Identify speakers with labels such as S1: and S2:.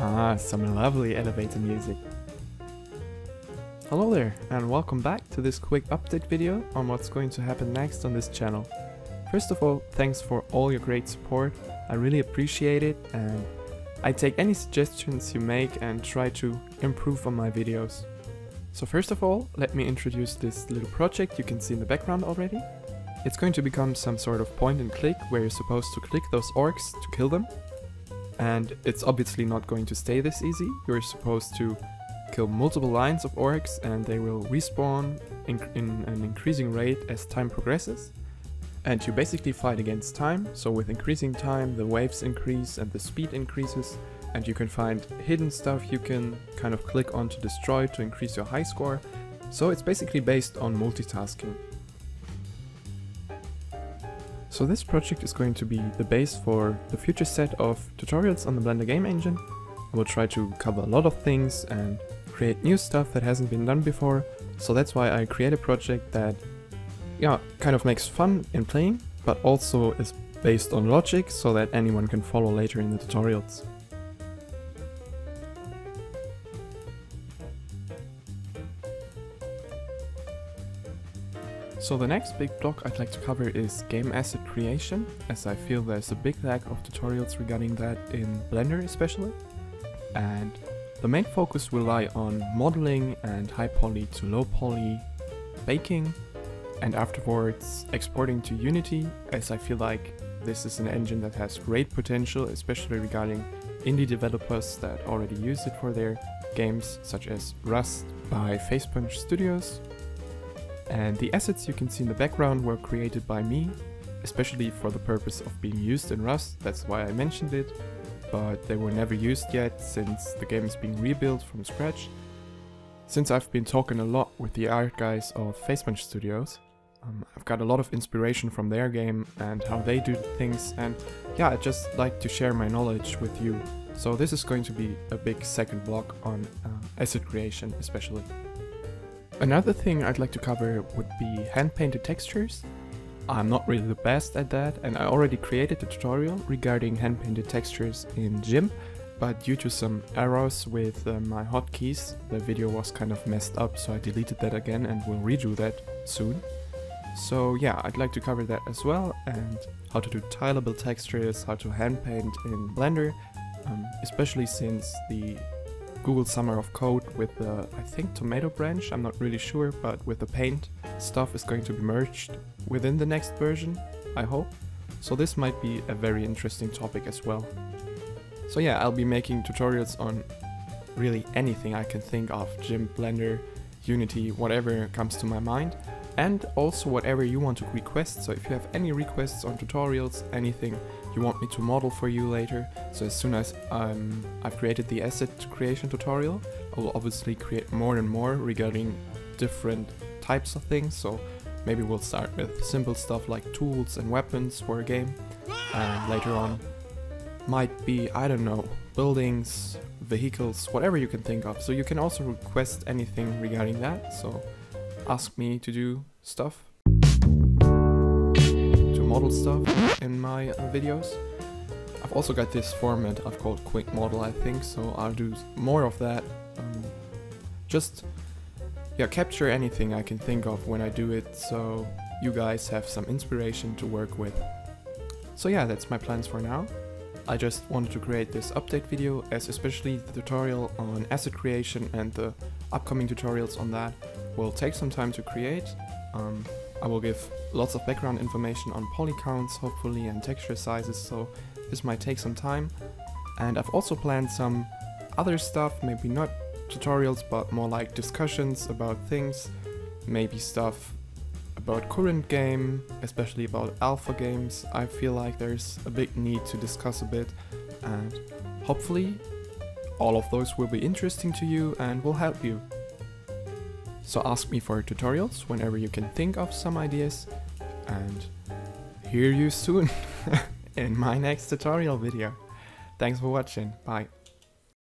S1: Ah, some lovely elevator music. Hello there, and welcome back to this quick update video on what's going to happen next on this channel. First of all, thanks for all your great support, I really appreciate it, and I take any suggestions you make and try to improve on my videos. So first of all, let me introduce this little project you can see in the background already. It's going to become some sort of point and click where you're supposed to click those orcs to kill them. And it's obviously not going to stay this easy. You're supposed to kill multiple lines of orcs and they will respawn in an increasing rate as time progresses. And you basically fight against time, so with increasing time the waves increase and the speed increases, and you can find hidden stuff you can kind of click on to destroy to increase your high score. So it's basically based on multitasking. So this project is going to be the base for the future set of tutorials on the Blender game engine. I will try to cover a lot of things and create new stuff that hasn't been done before, so that's why I create a project that kind of makes fun in playing, but also is based on logic so that anyone can follow later in the tutorials. So the next big block I'd like to cover is game asset creation, as I feel there's a big lack of tutorials regarding that in Blender especially. And the main focus will lie on modeling and high poly to low poly, baking, and afterwards exporting to Unity, as I feel like this is an engine that has great potential, especially regarding indie developers that already use it for their games, such as Rust by Facepunch Studios. And the assets you can see in the background were created by me, especially for the purpose of being used in Rust, that's why I mentioned it, but they were never used yet since the game is being rebuilt from scratch. Since I've been talking a lot with the art guys of Facepunch Studios, I've got a lot of inspiration from their game and how they do things, and yeah, I'd just like to share my knowledge with you. So this is going to be a big second block on asset creation especially. Another thing I'd like to cover would be hand-painted textures. I'm not really the best at that, and I already created a tutorial regarding hand-painted textures in GIMP, but due to some errors with my hotkeys, the video was kind of messed up, so I deleted that again and will redo that soon. So yeah, I'd like to cover that as well, and how to do tileable textures, how to hand-paint in Blender, especially since the Google Summer of Code with the, I think, Tomato branch, I'm not really sure, but with the paint stuff is going to be merged within the next version, I hope. So this might be a very interesting topic as well. So yeah, I'll be making tutorials on really anything I can think of, GIMP, Blender, Unity, whatever comes to my mind. And also whatever you want to request, so if you have any requests on tutorials, anything you want me to model for you later, so as soon as I've created the asset creation tutorial, I will obviously create more and more regarding different types of things, so maybe we'll start with simple stuff like tools and weapons for a game, and later on might be, I don't know, buildings, vehicles, whatever you can think of, so you can also request anything regarding that, so ask me to do stuff, to model stuff in my videos. I've also got this format I've called Quick Model, I think, so I'll do more of that. Just capture anything I can think of when I do it, so you guys have some inspiration to work with. So yeah, that's my plans for now. I just wanted to create this update video, as especially the tutorial on asset creation and the upcoming tutorials on that will take some time to create. I will give lots of background information on poly counts, hopefully, and texture sizes, so this might take some time. And I've also planned some other stuff, maybe not tutorials, but more like discussions about things, maybe stuff about current game, especially about alpha games. I feel like there's a big need to discuss a bit, and hopefully all of those will be interesting to you and will help you. So ask me for tutorials whenever you can think of some ideas, and hear you soon in my next tutorial video. Thanks for watching, bye.